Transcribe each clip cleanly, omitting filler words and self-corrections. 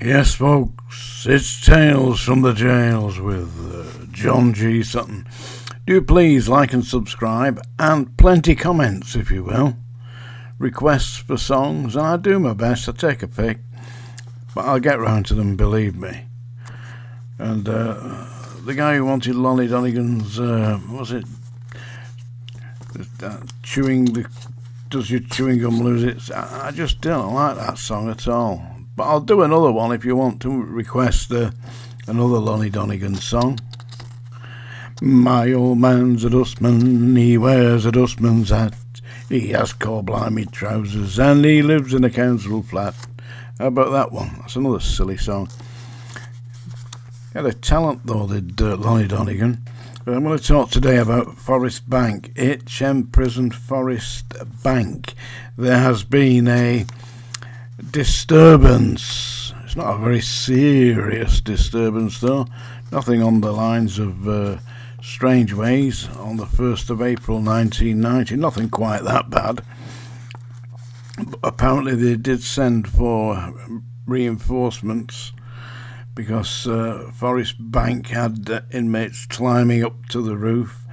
Yes, folks, it's Tales from the Jails with John G. Sutton. Do please like and subscribe, and plenty comments, if you will. Requests for songs, and I do my best. I take a pick, but I'll get round to them, believe me. And the guy who wanted Lonnie Donegan's, does your chewing gum lose it? I just don't like that song at all. But I'll do another one if you want to request another Lonnie Donegan song. My old man's a dustman, he wears a dustman's hat. He has coal-blimey trousers and he lives in a council flat. How about that one? That's another silly song. He had a talent though, did Lonnie Donegan. I'm going to talk today about Forest Bank, HMP Prison Forest Bank. There has been a disturbance. It's not a very serious disturbance though. Nothing on the lines of Strange Ways on the 1st of April 1990. Nothing quite that bad. But apparently they did send for reinforcements because Forest Bank had inmates climbing up to the roof,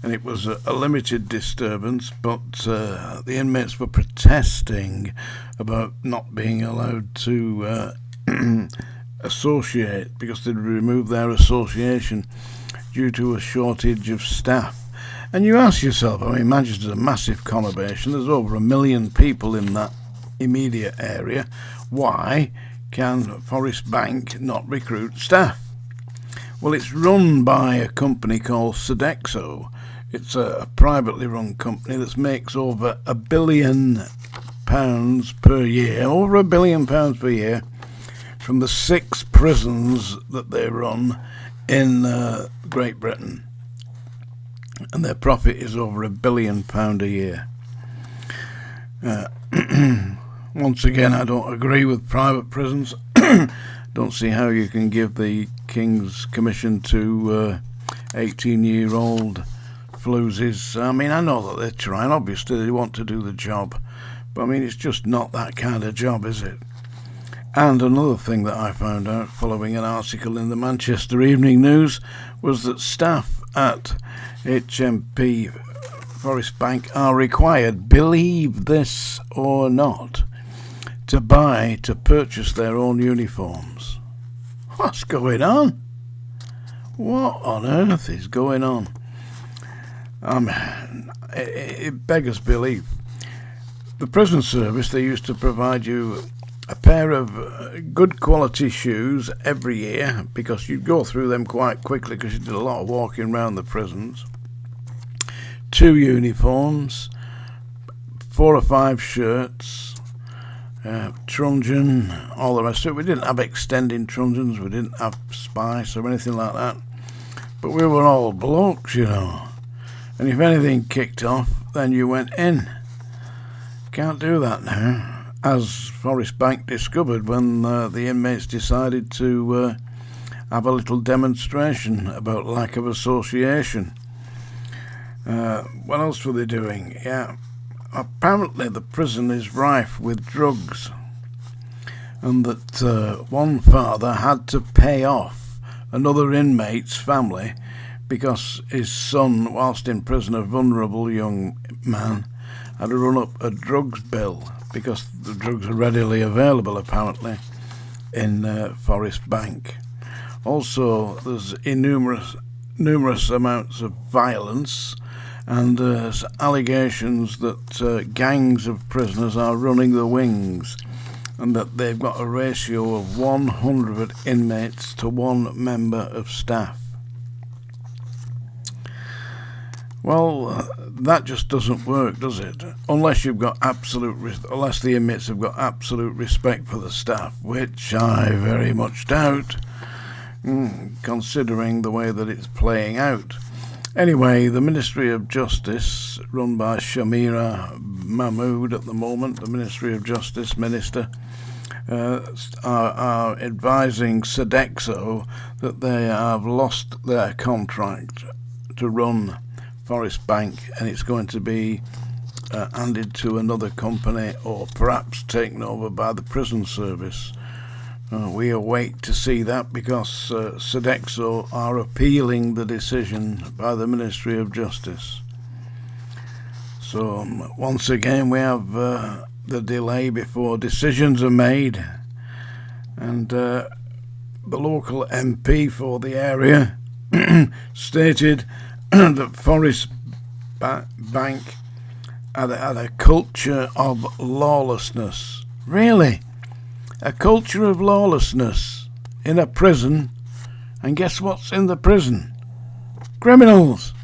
and it was a limited disturbance, but the inmates were protesting about not being allowed to associate because they'd removed their association due to a shortage of staff. And you ask yourself, I mean, Manchester's a massive conurbation. There's over 1 million people in that immediate area. Why can Forest Bank not recruit staff? Well, it's run by a company called Sodexo. It's a privately run company that makes over £1 billion per year, over £1 billion per year, from the 6 prisons that they run in Great Britain. And their profit is over £1 billion a year. Once again, I don't agree with private prisons. Don't see how you can give the King's Commission to 18-year-old floozies. I mean, I know that they're trying. Obviously, they want to do the job. But, I mean, it's just not that kind of job, is it? And another thing that I found out following an article in the Manchester Evening News was that staff at HMP Forest Bank are required, believe this or not, to purchase their own uniforms. What's going on? What on earth is going on? It beggars belief. The prison service, they used to provide you a pair of good quality shoes every year because you'd go through them quite quickly because you did a lot of walking around the prisons. 2 uniforms, 4 or 5 shirts, truncheon, all the rest of it. We didn't have extending truncheons, we didn't have spice or anything like that. But we were all blokes, you know. And if anything kicked off, then you went in. Can't do that now, as Forest Bank discovered when the inmates decided to have a little demonstration about lack of association. What else were they doing? Yeah, apparently the prison is rife with drugs, and that one father had to pay off another inmate's family because his son, whilst in prison, a vulnerable young man, had to run up a drugs bill because the drugs are readily available apparently in Forest Bank. Also, there's numerous amounts of violence, and there's allegations that gangs of prisoners are running the wings, and that they've got a ratio of 100 inmates to 1 member of staff. Well, that just doesn't work, does it? Unless the inmates have got absolute respect for the staff, which I very much doubt, considering the way that it's playing out. Anyway, the Ministry of Justice, run by Shamira Mahmood at the moment, the Ministry of Justice Minister, are advising Sodexo that they have lost their contract to run Forest Bank, and it's going to be handed to another company or perhaps taken over by the prison service. We await to see that because Sodexo are appealing the decision by the Ministry of Justice. So once again we have the delay before decisions are made, and the local MP for the area stated that Forest Bank had a culture of lawlessness. Really? A culture of lawlessness in a prison, and guess what's in the prison? Criminals.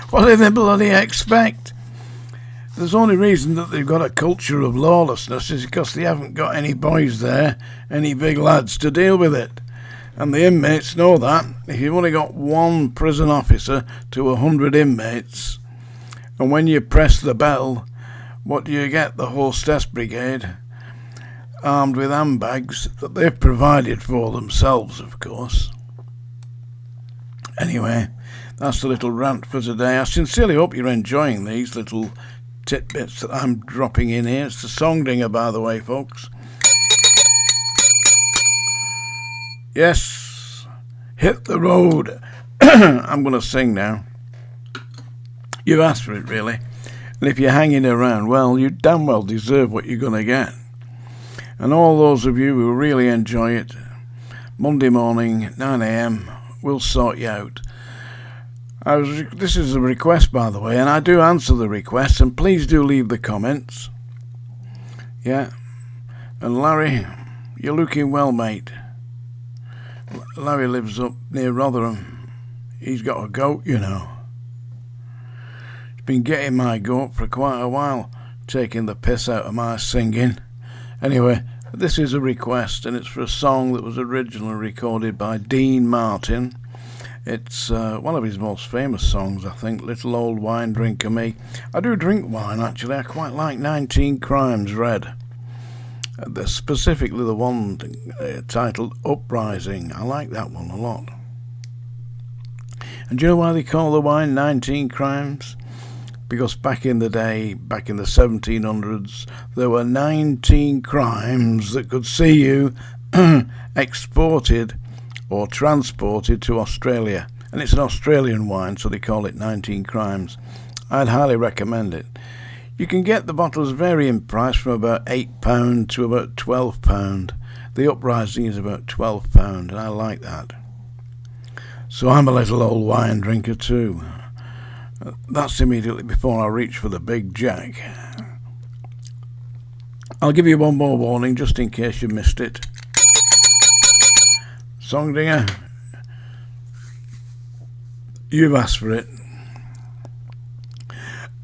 What do they bloody expect? There's only reason that they've got a culture of lawlessness is because they haven't got any boys there, any big lads to deal with it. And the inmates know that. If you've only got one prison officer to 100 inmates, and when you press the bell, what do you get? The hostess brigade, armed with handbags that they've provided for themselves, of course. Anyway, that's the little rant for today. I sincerely hope you're enjoying these little tidbits that I'm dropping in here. It's the song dinger, by the way, folks. Yes, hit the road. I'm going to sing now. You've asked for it, really. And if you're hanging around, well, you damn well deserve what you're going to get. And all those of you who really enjoy it, Monday morning, 9 a.m, we'll sort you out. This is a request, by the way, and I do answer the requests, and please do leave the comments. Yeah. And Larry, you're looking well, mate. Larry lives up near Rotherham. He's got a goat, you know. He's been getting my goat for quite a while, taking the piss out of my singing. Anyway, this is a request, and it's for a song that was originally recorded by Dean Martin. It's one of his most famous songs, I think, Little Old Wine Drinker Me. I do drink wine, actually. I quite like 19 Crimes Red. Specifically the one titled Uprising. I like that one a lot. And do you know why they call the wine 19 Crimes? Because back in the day, back in the 1700s, there were 19 crimes that could see you exported or transported to Australia. And it's an Australian wine, so they call it 19 Crimes. I'd highly recommend it. You can get the bottles vary in price from about £8 to about £12. The Uprising is about £12, and I like that. So I'm a little old wine drinker too. That's immediately before I reach for the Big Jack. I'll give you one more warning just in case you missed it. Song dinger, you've asked for it.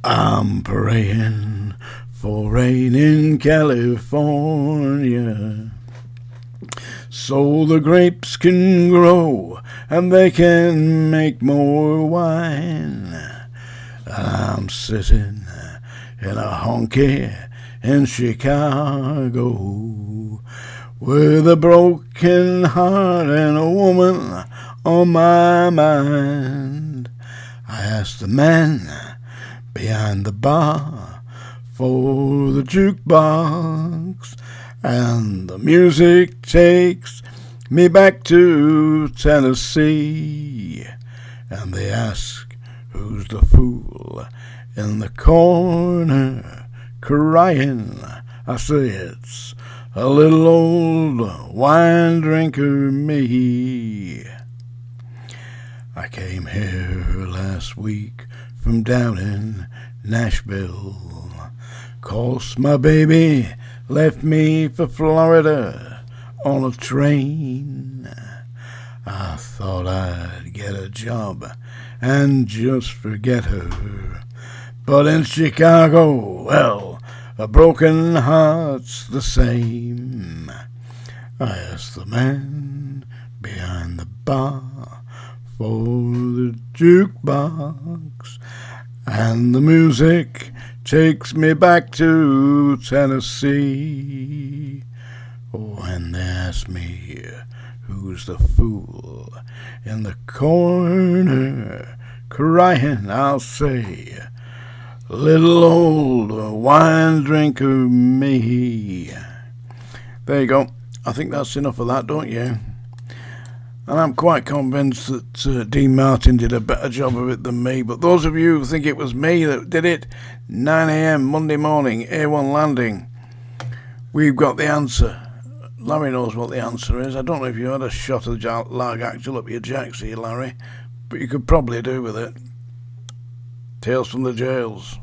I'm praying for rain in California, so the grapes can grow and they can make more wine. I'm sitting in a honky in Chicago with a broken heart and a woman on my mind. I asked the man behind the bar for the jukebox, and the music takes me back to Tennessee. And they ask, who's the fool in the corner crying? I say, it's a little old wine drinker me. I came here last week from down in Nashville, 'cause my baby left me for Florida on a train. I thought I'd get a job and just forget her, but in Chicago, well, a broken heart's the same. I asked the man behind the bar for the jukebox, and the music takes me back to Tennessee. When they ask me who's the fool in the corner crying, I'll say, little old wine drinker me. There you go. I think that's enough of that, don't you? And I'm quite convinced that Dean Martin did a better job of it than me. But those of you who think it was me that did it, 9 a.m. Monday morning, A1 landing. We've got the answer. Larry knows what the answer is. I don't know if you had a shot of Largactyl up your jacks here, Larry, but you could probably do with it. Tales from the jails.